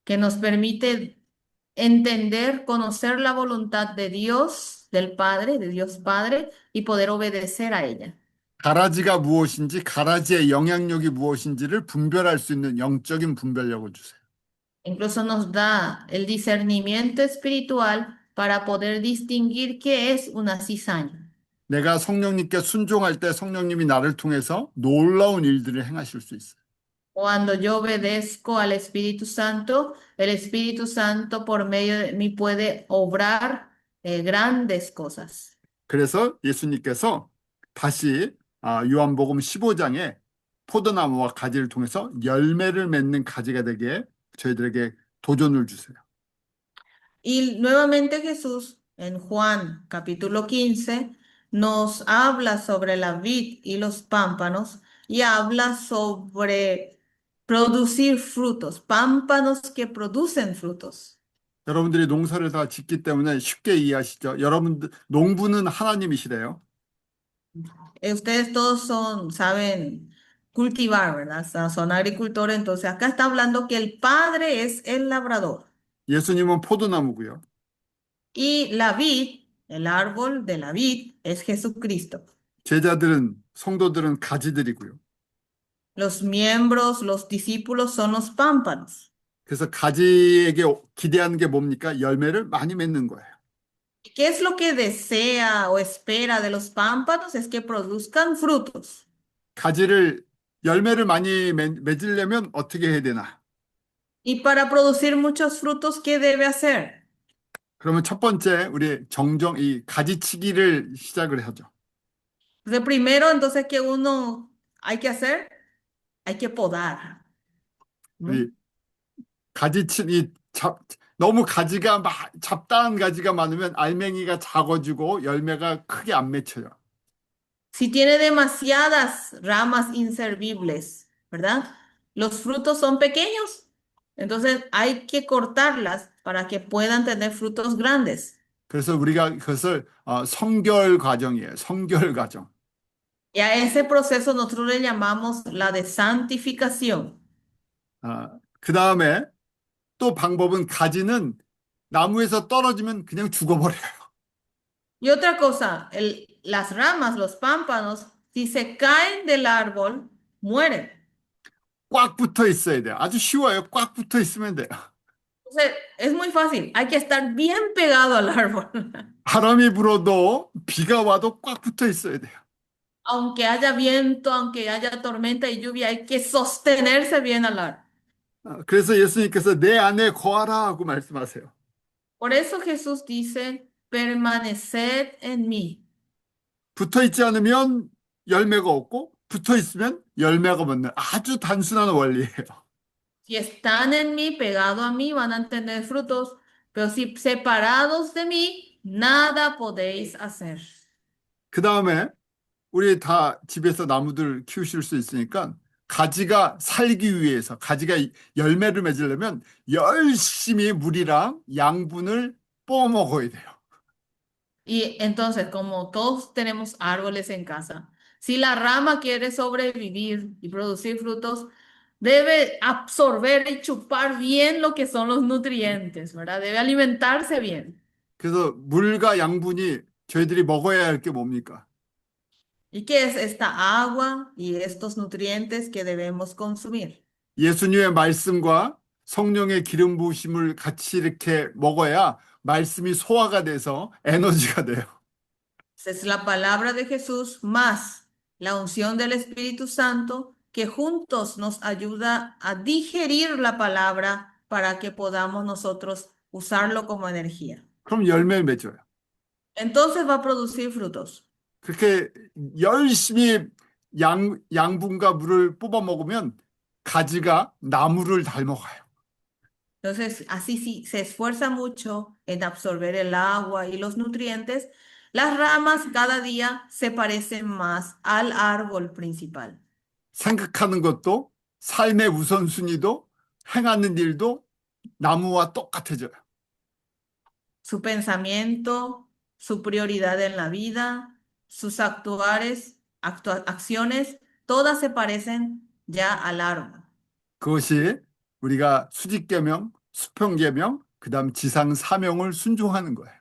que nos permite entender, conocer la voluntad de Dios, del Padre, de Dios Padre, y poder obedecer a ella. 가라지가 무엇인지, 가라지의 영향력이 무엇인지를 분별할 수 있는 영적인 분별력을 주세요. Incluso nos da el discernimiento espiritual para poder distinguir qué es una cizaña. 내가 성령님께 순종할 때 성령님이 나를 통해서 놀라운 일들을 행하실 수 있어요. Cuando yo obedezco al Espíritu Santo, el Espíritu Santo por medio de mí puede obrar grandes cosas. 그래서 예수님께서 다시 요한복음 15장에 포도나무와 가지를 통해서 열매를 맺는 가지가 되게 저희들에게 도전을 주세요. Y nuevamente Jesús en Juan capítulo 15 nos habla sobre la vid y los pámpanos y habla sobre producir frutos, pámpanos que producen frutos. 여러분들이 농사를 다 짓기 때문에 쉽게 이해하시죠? 여러분들 농부는 하나님이시래요. Ustedes todos saben cultivar, ¿verdad? Son agricultores, entonces acá está hablando que el padre es el labrador 예수님은 포도나무고요. y la vid, el árbol de la vid, es Jesucristo. 제자들은 성도들은 가지들이고요. Los miembros, los discípulos son los pámpanos. 그래서 가지에게 기대하는 게 뭡니까? 열매를 많이 맺는 거예요. ¿Y qué es lo que desea o espera de los pámpanos? Es que produzcan frutos. 가지를 열매를 많이 맺으려면 어떻게 해야 되나? Y para producir muchos frutos, ¿qué debe hacer? 그러면 첫 번째 우리 정정 이 가지치기를 시작을 하죠. De primero, entonces, ¿qué uno hay que hacer? Hay que podar, ¿no? 우리 가지치기 너무 가지가 잡다한 가지가 많으면 알맹이가 작아지고 열매가 크게 안 맺혀요. Si tiene demasiadas ramas inservibles, ¿verdad? Los frutos son pequeños, entonces hay que cortarlas para que puedan tener frutos grandes. 그래서 우리가 그것을 성결 과정이에요. 성결 과정. Y a ese proceso nosotros le llamamos la de santificación. 그 다음에 또 방법은 가지는 나무에서 떨어지면 그냥 죽어버려요. Y otra cosa, las ramas, los pámpanos, si se caen del árbol, mueren. 꽉 붙어 있어야 돼요. 아주 쉬워요. 꽉 붙어 있으면 돼요. Entonces, es muy fácil, hay que estar bien pegado al árbol. 바람이 불어도 비가 와도 꽉 붙어 있어야 돼요. Aunque haya viento, aunque haya tormenta y lluvia, hay que sostenerse bien al árbol. 그래서 예수님께서 내 안에 거하라 하고 말씀하세요. Por eso Jesús dice, permaneced en mí. 붙어 있지 않으면 열매가 없고 붙어 있으면 열매가 맺는 아주 단순한 원리예요. Si están en mí, pegado a mí, van a tener frutos, pero si separados de mí, nada podéis hacer. 그 다음에 우리 다 집에서 나무들 키우실 수 있으니까 가지가 살기 위해서 가지가 열매를 맺으려면 열심히 물이랑 양분을 뽑아 먹어야 돼요. Y entonces, como todos tenemos árboles en casa, si la rama quiere sobrevivir y producir frutos, debe absorber y chupar bien lo que son los nutrientes, ¿verdad? Debe alimentarse bien. 그래서 물과 양분이 저희들이 먹어야 할 게 뭡니까? ¿Y qué es esta agua y estos nutrientes que debemos consumir? 예수님의 말씀과 성령의 기름 부으심을 같이 이렇게 먹어야 말씀이 소화가 돼서 에너지가 돼요. Es la palabra de Jesús más la unción del Espíritu Santo que juntos nos ayuda a digerir la palabra para que podamos nosotros usarlo como energía. 그럼 열매를 맺어요. Entonces va a producir frutos. 그렇게 열심히 양분과 물을 뽑아 먹으면 가지가 나무를 닮아가요. Entonces, así si se esfuerza mucho en absorber el agua y los nutrientes, las ramas cada día se parecen más al árbol principal. 생각하는 것도 삶의 우선순위도 행하는 일도 나무와 똑같아져요. Su pensamiento, su prioridad en la vida, sus acciones, todas se parecen ya al árbol. 그것이 우리가 수직계명, 수평계명, 그다음 지상 사명을 순종하는 거예요.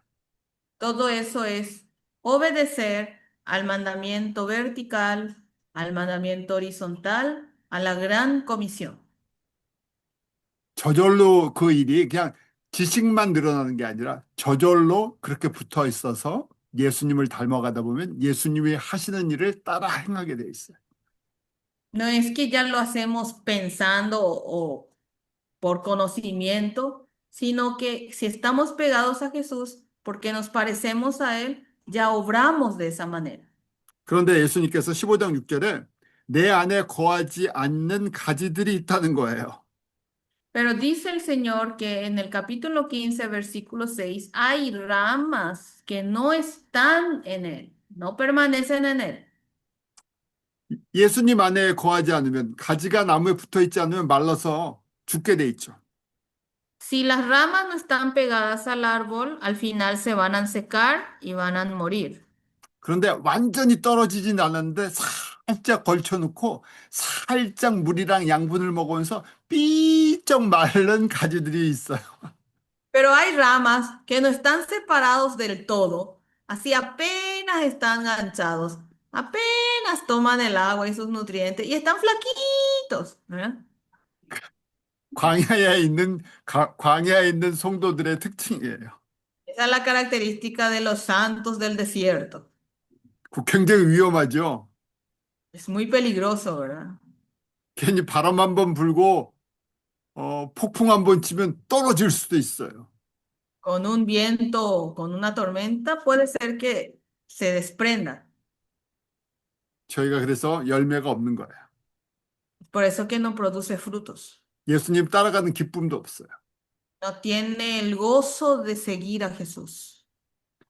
Todo eso es obedecer al mandamiento vertical, al mandamiento horizontal, a la gran comisión. 저절로 그 일이 그냥 지식만 늘어나는 게 아니라 저절로 그렇게 붙어 있어서 예수님을 닮아가다 보면 예수님이 하시는 일을 따라 행하게 돼 있어요. No es que ya lo hacemos pensando o por conocimiento, sino que si estamos pegados a Jesús, porque nos parecemos a Él, ya obramos de esa manera. 그런데 예수님께서 15장 6절에 내 안에 거하지 않는 가지들이 있다는 거예요. Pero dice el Señor que en el capítulo 15, versículo 6, hay ramas que no están en Él, no permanecen en Él. 예수님 안에 거하지 않으면 가지가 나무에 붙어 있지 않으면 말라서 죽게 돼 있죠. Si las ramas no están pegadas al árbol, al final se van a secar y van a morir. 그런데 완전히 떨어지진 않았는데 살짝 걸쳐놓고 살짝 물이랑 양분을 먹으면서 삐쩍 마른 가지들이 있어요. Pero hay ramas que no están separados del todo, así apenas están enganchados, apenas toman el agua y sus nutrientes y están flaquitos, ¿verdad? 광야에 있는 성도들의 특징이에요. Esa es la característica de los santos del desierto. 그 굉장히 위험하죠. Es muy peligroso, ¿verdad? 괜히 바람 한 번 불고 폭풍 한 번 치면 떨어질 수도 있어요. Con un viento, con una tormenta, puede ser que se desprenda. 저희가 그래서 열매가 없는 거예요. Por eso que no produce frutos. 예수님 따라가는 기쁨도 없어요. No tiene el gozo de seguir a Jesús.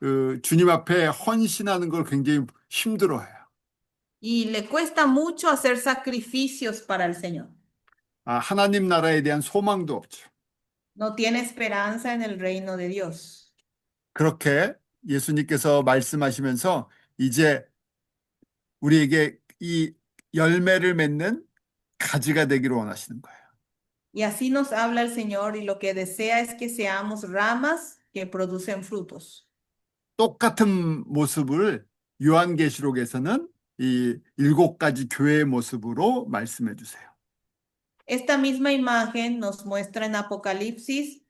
그 주님 앞에 헌신하는 걸 굉장히 힘들어해요. Y le cuesta mucho hacer sacrificios para el Señor. 하나님 나라에 대한 소망도 없죠. No tiene esperanza en el reino de Dios. 그렇게 예수님께서 말씀하시면서 이제 우리에게 이 열매를 맺는 가지가 되기를 원하시는 거예요. Y así nos habla el Señor y lo que desea es que seamos ramas que producen frutos. 똑같은 모습을 요한계시록에서는 이 7가지 교회의 모습으로 말씀해 주세요. Esta misma imagen nos muestra en Apocalipsis,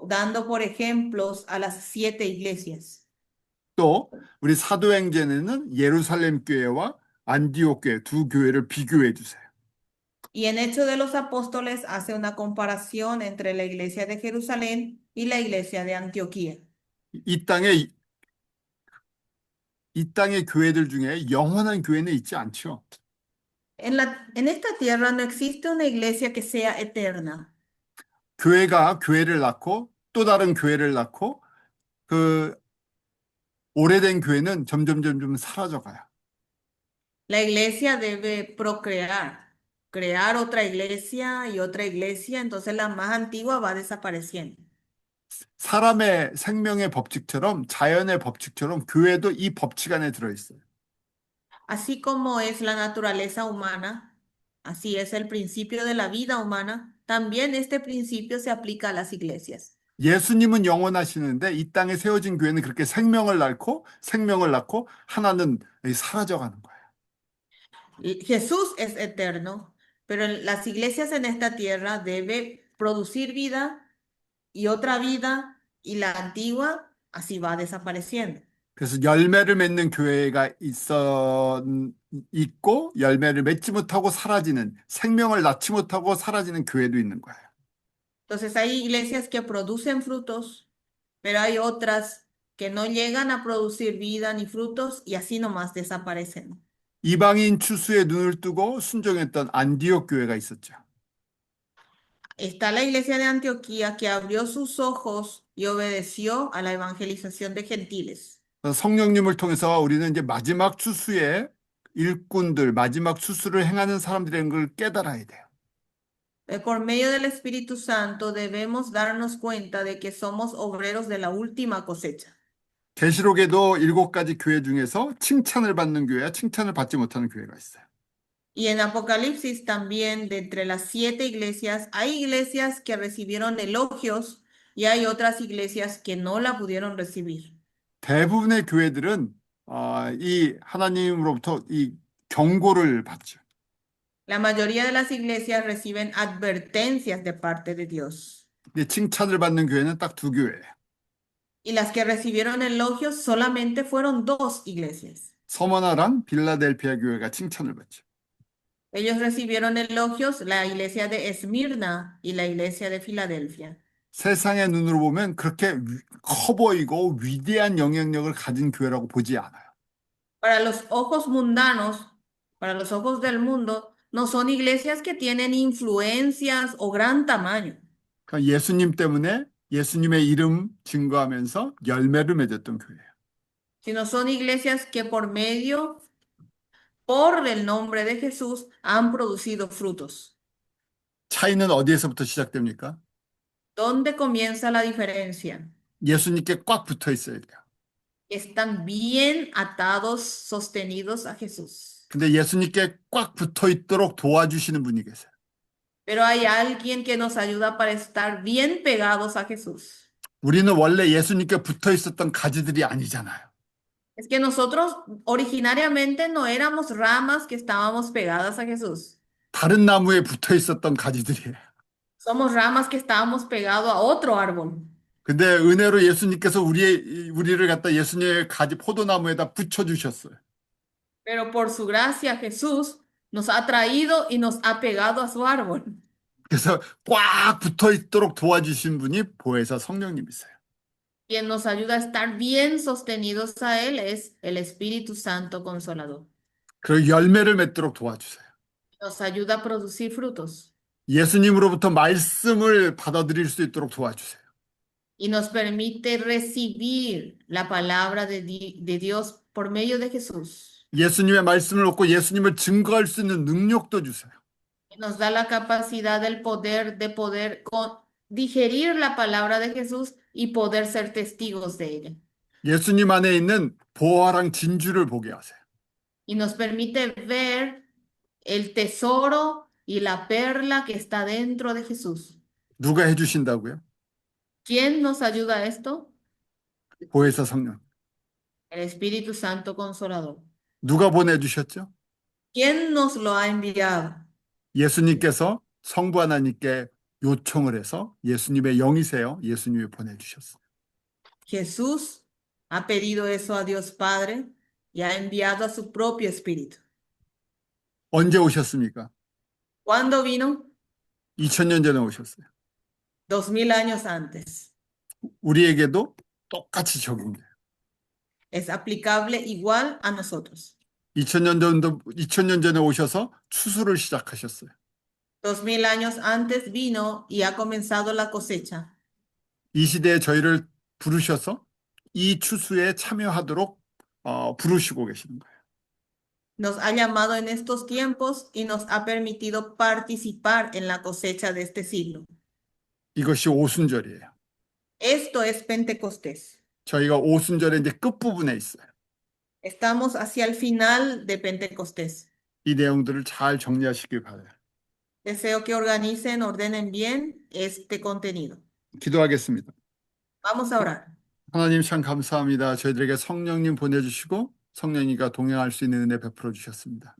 dando por ejemplos a las 7 iglesias. 또 우리 사도행전에는 예루살렘 교회와 안디옥 교회 두 교회를 비교해 주세요. Y en Hechos de los Apóstoles hace una comparación entre la iglesia de Jerusalén y la iglesia de Antioquía. 이 땅에 이 땅의 교회들 중에 영원한 교회는 있지 않죠. En esta tierra no existe una iglesia que sea eterna. 교회가 교회를 낳고 또 다른 교회를 낳고 그 오래된 교회는 점점 사라져가요. La iglesia debe procrear, crear otra iglesia, entonces la más antigua va desapareciendo. 사람의 생명의 법칙처럼 자연의 법칙처럼 교회도 이 법칙 안에 들어있어요. Así como es la naturaleza humana, así es el principio de la vida humana, también este principio se aplica a las iglesias. 예수님은 영원하시는데 이 땅에 세워진 교회는 그렇게 생명을 낳고 하나는 사라져가는 거예요. Jesús es eterno, pero las iglesias en esta tierra deben producir vida y otra vida, y la antigua así va desapareciendo. 그래서 열매를 맺는 교회가 있고 열매를 맺지 못하고 사라지는 생명을 낳지 못하고 사라지는 교회도 있는 거예요. Entonces hay iglesias que producen frutos, pero hay otras que no llegan a producir vida ni frutos y así nomás desaparecen. 이방인 추수에 눈을 뜨고 순종했던 안디옥 교회가 있었죠. Está la iglesia de Antioquía que abrió sus ojos y obedeció a la evangelización de gentiles. 성령님을 통해서 우리는 이제 마지막 추수의 일꾼들, 마지막 추수를 행하는 사람들이라는 걸 깨달아야 돼요. Por medio del Espíritu Santo debemos darnos cuenta de que somos obreros de la última cosecha. 계시록에도 7가지 교회 중에서 칭찬을 받는 교회와 칭찬을 받지 못하는 교회가 있어요. Y en Apocalipsis también, de entre las 7 iglesias, hay iglesias que recibieron elogios y hay otras iglesias que no la pudieron recibir. 대부분의 교회들은 이 하나님으로부터 이 경고를 받죠. La mayoría de las iglesias reciben advertencias de parte de Dios. 근데 칭찬을 받는 교회는 딱 2교회예요. Y las que recibieron elogios solamente fueron 2 iglesias. 서머나랑 빌라델피아 교회가 칭찬을 받죠. Ellos recibieron elogios, la iglesia de Esmirna y la iglesia de Filadelfia. 세상의 눈으로 보면 그렇게 커 보이고 위대한 영향력을 가진 교회라고 보지 않아요. Para los ojos mundanos, para los ojos del mundo, no son iglesias que tienen influencias o gran tamaño, 그러니까 예수님 때문에 예수님의 이름 증거하면서 열매를 맺었던 교회예요. sino son iglesias que por el nombre de Jesús, han producido frutos. 차이는 어디에서부터 시작됩니까? ¿Dónde comienza la diferencia? 예수님께 꽉 붙어 있어야 돼요. Están bien atados, sostenidos a Jesús. 근데 예수님께 꽉 붙어 있도록 도와주시는 분이 계세요. Pero hay alguien que nos ayuda para estar bien pegados a Jesús. 우리는 원래 예수님께 붙어 있었던 가지들이 아니잖아요. Es que nosotros originariamente no éramos ramas que estábamos pegadas a Jesús. 다른 나무에 붙어 있었던 가지들이에요. Somos ramas que estábamos pegados a otro árbol. 근데 은혜로 예수님께서 우리를 갖다 예수님의 가지 포도나무에다 붙여주셨어요. Pero por su gracia Jesús nos ha traído y nos ha pegado a su árbol. 그래서 꽉 붙어 있도록 도와주신 분이 보혜사 성령님이세요. Quien nos ayuda a estar bien sostenidos a Él es el Espíritu Santo Consolador. 그리고 열매를 맺도록 도와주세요. Nos ayuda a producir frutos 예수님으로부터 말씀을 받아들일 수 있도록 도와주세요. y nos permite recibir la palabra de Dios por medio de Jesús. 예수님의 말씀을 얻고 예수님을 증거할 수 있는 능력도 주세요. Y nos da la capacidad, el poder de digerir la palabra de Jesús y poder ser testigos de ella. 예수님 안에 있는 보화랑 진주를 보게 하세요. Y nos permite ver el tesoro y la perla que está dentro de Jesús. 누가 해주신다고요? ¿Quién nos ayuda a esto? 보혜사 성령. El Espíritu Santo Consolador. 누가 보내주셨죠? ¿Quién nos lo ha enviado? 예수님께서 성부 하나님께 요청을 해서 예수님의 영이세요. 예수님이 보내주셨어요. Jesús ha pedido eso a Dios Padre y ha enviado a su propio Espíritu. 언제 오셨습니까? ¿Cuándo vino? 2000년 전에 오셨어요. 2000 años antes. 우리에게도 똑같이 적용돼요. Es aplicable igual a nosotros. 2000년 전에 오셔서 추수를 시작하셨어요. 2000 años antes vino y ha comenzado la cosecha. 이 시대에 저희를 부르셔서 이 추수에 참여하도록 부르시고 계시는 거예요. Nos ha llamado en estos tiempos y nos ha permitido participar en la cosecha de este siglo. 이것이 오순절이에요. Esto es Pentecostés. 저희가 오순절의 이제 끝부분에 있어요. Estamos hacia el final de Pentecostés. 이 내용들을 잘 정리하시길 바라요. Deseo que organicen, ordenen bien este contenido. 기도하겠습니다. Vamos a orar. 하나님 참 감사합니다. 저희들에게 성령님 보내주시고 성령님과 동행할 수 있는 은혜 베풀어 주셨습니다.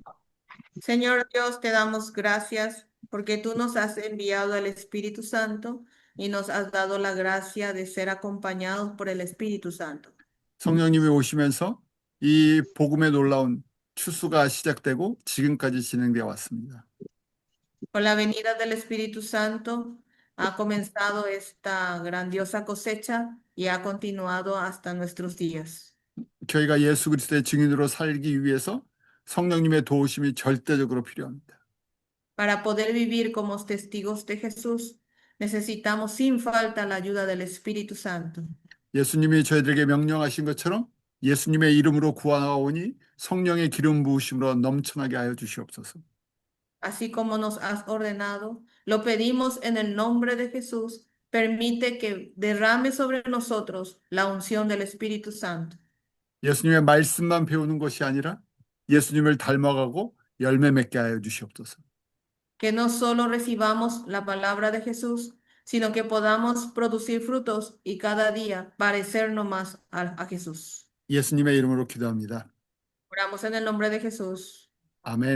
Señor Dios, te damos gracias porque tú nos has enviado el Espíritu Santo y nos has dado la gracia de ser acompañados por el Espíritu Santo. 성령님이 오시면서 이 복음의 놀라운 추수가 시작되고 지금까지 진행되어 왔습니다. Con la venida del Espíritu Santo ha comenzado esta grandiosa cosecha y ha continuado hasta nuestros días. 저희가 예수 그리스도의 증인으로 살기 위해서 성령님의 도우심이 절대적으로 필요합니다. Para poder vivir como testigos de Jesús, necesitamos sin falta la ayuda del Espíritu Santo. 예수님이 저희들에게 명령하신 것처럼 예수님의 이름으로 구하오니 성령의 기름 부으심으로 넘쳐나게 하여 주시옵소서. Así como nos has ordenado, lo pedimos en el nombre de Jesús, permite que derrame sobre nosotros la unción del Espíritu Santo. 예수님의 말씀만 배우는 것이 아니라 예수님을 닮아가고 열매 맺게 하여 주시옵소서. Que no solo recibamos la palabra de Jesús, sino que podamos producir frutos y cada día parecernos más a Jesús. 예수님의 이름으로 기도합니다. Oramos en el nombre de Jesús. 아멘.